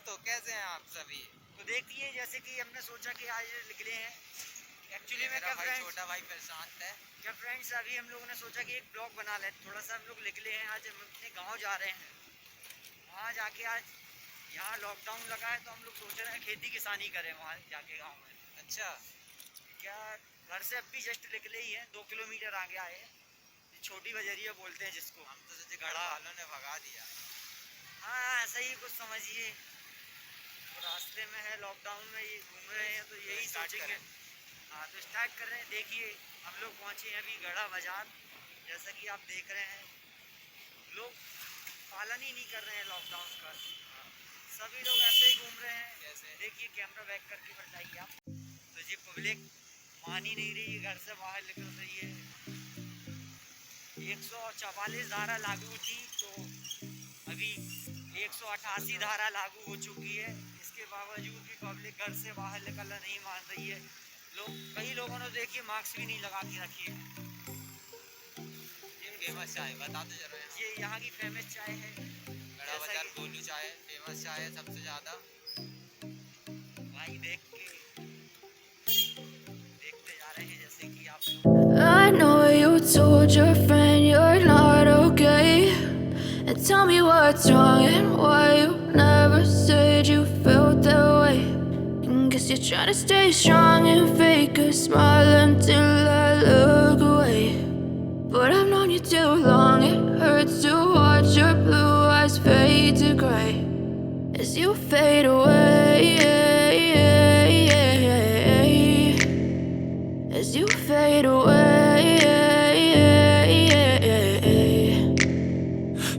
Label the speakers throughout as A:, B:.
A: तो कैसे हैं आप सभी?
B: तो देखिए जैसे कि हमने सोचा कि आज निकले हैं एक्चुअली में
A: मेरा भाई छोटा भाई प्रशांत है।
B: क्या फ्रेंड्स अभी हम लोगों ने सोचा कि एक ब्लॉग बना लें। थोड़ा सा हम लोग निकले हैं, आज हम अपने गांव जा रहे हैं। वहाँ जाके आज यहाँ लॉकडाउन लगा है तो हम लोग सोच रहे हैं खेती किसानी करें वहाँ जाके गाँव में।
A: अच्छा,
B: क्या घर से अब भी जस्ट निकले ही हैं, 2 किलोमीटर आगे आए हैं। छोटी बजरिया बोलते हैं जिसको।
A: हम तो सोचे गढ़ा वालों ने भगा दिया।
B: हाँ ऐसा ही कुछ समझिए। तो रास्ते में है, लॉकडाउन में ये घूम रहे हैं तो यही सोचेंगे। हाँ तो स्टार्ट कर रहे हैं। देखिए हम लोग पहुँचे हैं अभी गढ़ा बाजार। जैसा कि आप देख रहे हैं लोग पालन ही नहीं कर रहे हैं लॉकडाउन का। सभी लोग ऐसे ही घूम रहे हैं।
A: कैसे?
B: देखिए कैमरा बैक करके बताइए आप। तो ये पब्लिक मान ही नहीं रही है, घर से बाहर निकल रही है। 144 धारा लागू थी तो अभी 188 धारा लागू हो चुकी है। इसके बावजूद भी पब्लिक घर से बाहर निकलना नहीं मान रही है। कई लोगों ने देखिए मास्क भी नहीं लगा के रखी है।
A: ये फेमस चाय बता दो जरा।
B: ये यहाँ की फेमस चाय है,
A: गढ़ा बाजार गोलू चाय फेमस चाय है सबसे ज़्यादा।
B: भाई देखते जा रहे हैं जैसे कि आप।
C: I know you told your friend you're not okay, and tell me what's wrong and why you never said you felt that way. And guess you're trying to stay strong and fake a smile until I look away. But I've known you too long, it hurts to watch your blue eyes fade to gray as you fade away, as you fade away.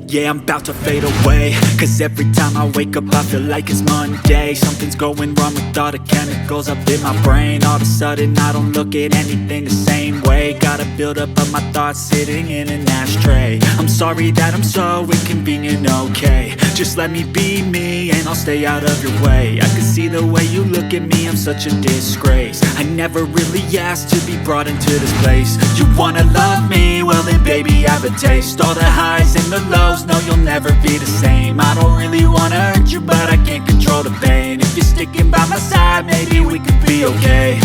D: Yeah, I'm about to fade away, cause every time I wake up I feel like it's Monday. Something's going wrong with all the chemicals up in my brain. All of a sudden I don't look at anything the same way. Gotta build up of my thoughts sitting in an ashtray. I'm sorry that I'm so inconvenient, okay. Just let me be me and I'll stay out of your way. I can see the way you look at me, I'm such a disgrace. I never really asked to be brought into this place. You wanna love me? Well then baby I have a taste. All the highs and the lows, no you'll never be the same. I don't really wanna hurt you but I can't control the pain. If you're sticking by my side maybe we could be okay.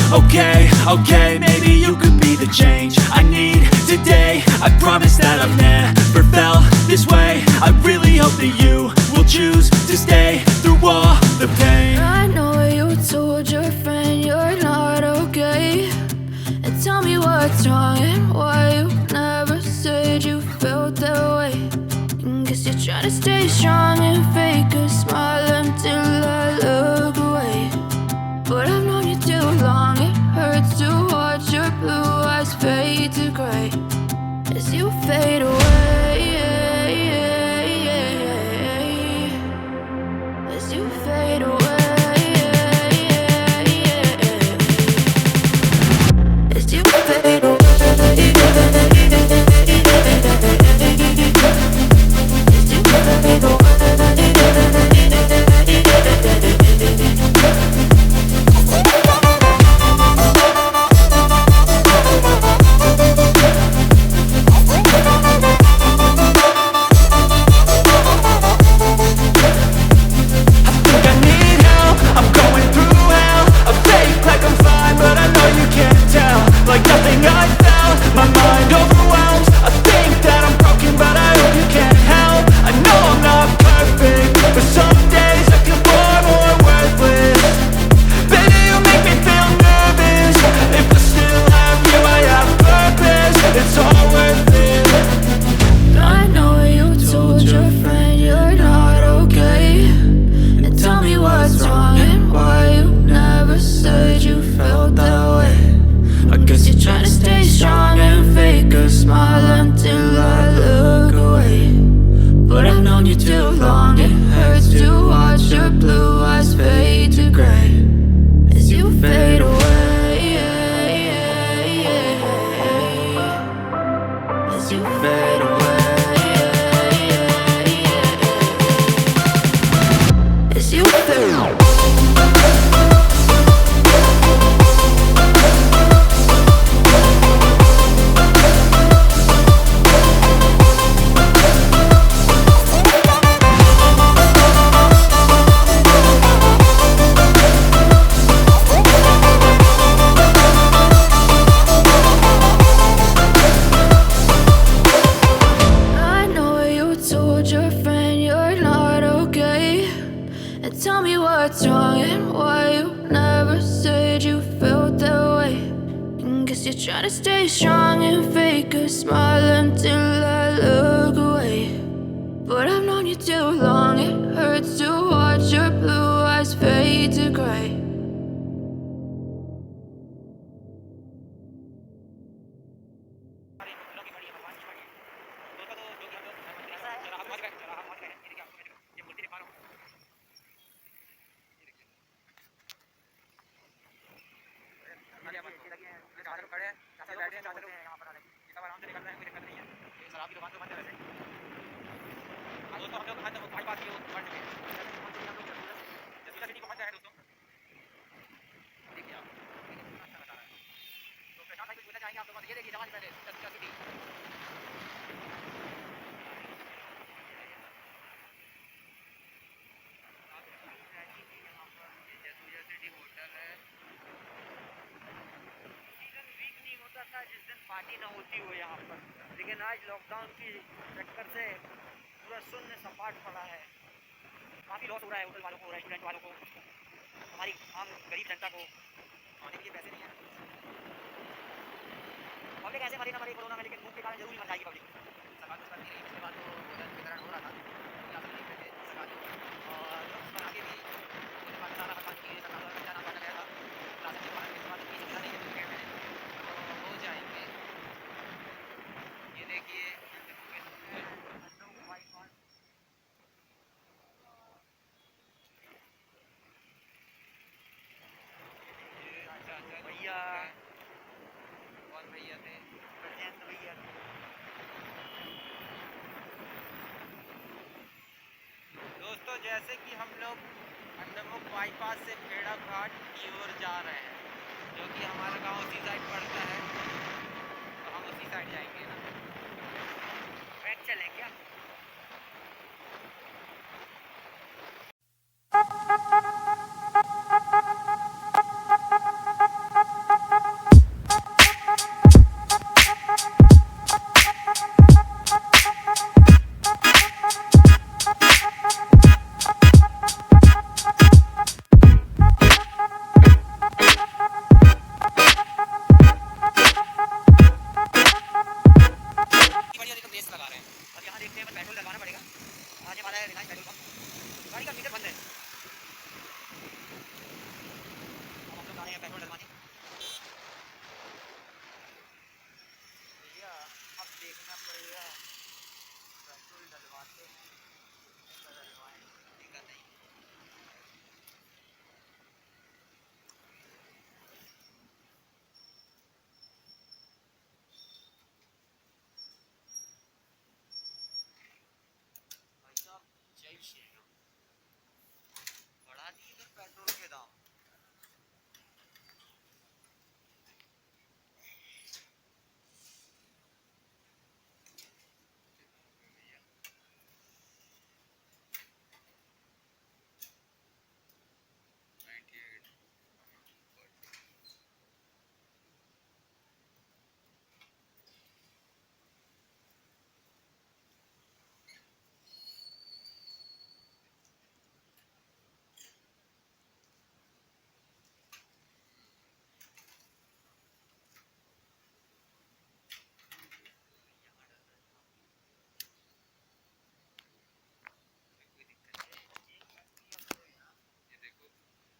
D: Okay, maybe you could be the change I need today. I promise that I've never felt this way. I really hope that you will choose to stay through all the pain.
C: I know you told your friend you're not okay, and tell me what's wrong and why you never said you felt that way. And guess you're trying to stay strong and fake a smile until I look away. But I've known you too long, it hurts to watch your blue eyes fade to gray as you fade away, as you fade away. As you fade away.
D: Like nothing I felt, my mind overwhelmed. I think that I'm broken but I hope you can't help. I know I'm not perfect, but some days I feel far more worthless. Baby, you make me feel nervous. If I still have you, I have purpose. It's all worth it.
C: I know you told your friend you're not okay, and tell me what's wrong and why you never said you felt that way. I guess you're trying to stay strong and fake a smile until I look away. But I've known you too long, it hurts to watch your blue eyes fade to gray as you fade away, as you fade away, as you fade away. And tell me what's wrong and why you never said you felt that way. And guess you're trying to stay strong and fake a smile until I look away. But I've known you too long, it hurts to watch your blue eyes fade to gray.
B: जिस दिन party ना होती हो यहाँ पर, लेकिन आज lockdown की चक्कर से पूरा शून्य सपाट पड़ा है। काफ़ी लॉस हो रहा है होटल वालों को, रेस्टोरेंट वालों को, हमारी आम गरीब जनता को खाने के लिए पैसे नहीं है। पब्लिक ऐसे मरे ना मरे कोरोना में, लेकिन भूख के कारण जरूरी मर जाएगी पब्लिक। सरकार कुछ करती रही, उसके बाद तो भोजन वितरण हो रहा था, सरकार और आगे भी सारा खत्म किए, सरकार द्वारा खर्चा ना बांटा गया था, राशन के बाद नहीं हो जाएंगे। ये देखिए भैया, कौन भैया थे? प्रशांत भैया। दोस्तों, जैसे कि हम लोग अंडरमुख बाईपास से खेड़ा घाट की ओर जा रहे हैं, जो कि हमारा गांव उसी साइड पड़ता है, तो हम उसी साइड जाएंगे ना। बैठ चलें क्या? बढ़ा दिए तो पेट्रोल के दाम।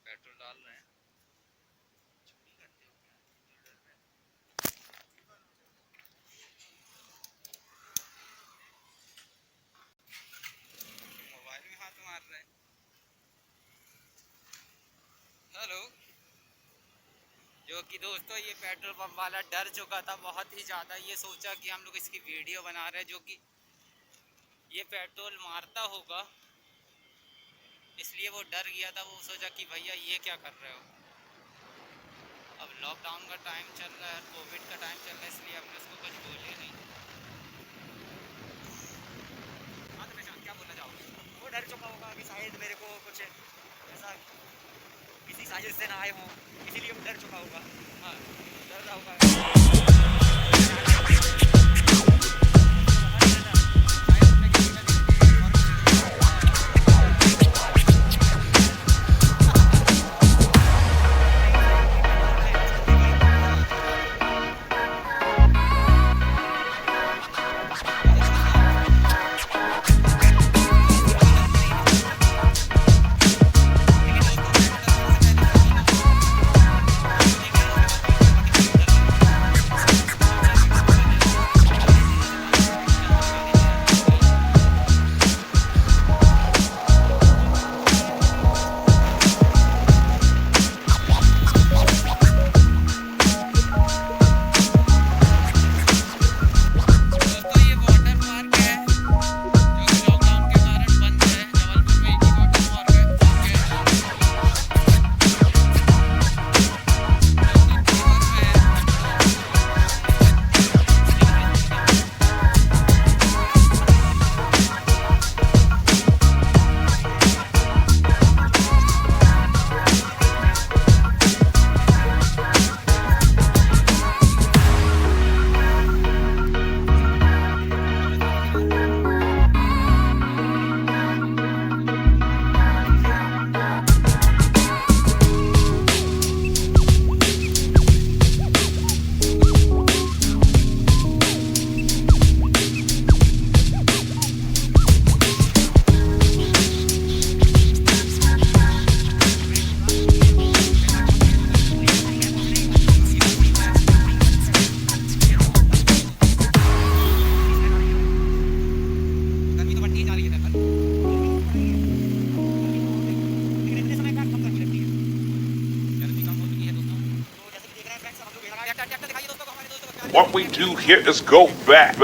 B: पेट्रोल डाल रहे हैं, चोरी करते हो क्या? मोबाइल में हाथ मार रहे हैं। हेलो। जो कि दोस्तों, ये पेट्रोल पंप वाला डर चुका था बहुत ही ज़्यादा। ये सोचा कि हम लोग इसकी वीडियो बना रहे हैं, जो कि ये पेट्रोल मारता होगा, इसलिए वो डर गया था। वो सोचा कि भैया ये क्या कर रहे हो। अब लॉकडाउन का टाइम चल रहा है, कोविड का टाइम चल रहा है, इसलिए हमने उसको कुछ बोले नहीं। हाँ तो प्रशांत, क्या बोलना चाहोगे? वो डर चुका होगा कि शायद मेरे को कुछ ऐसा किसी साजिश से ना आए हों, इसीलिए वो डर चुका होगा। हाँ, डर रहा होगा।
E: what we do here is go back.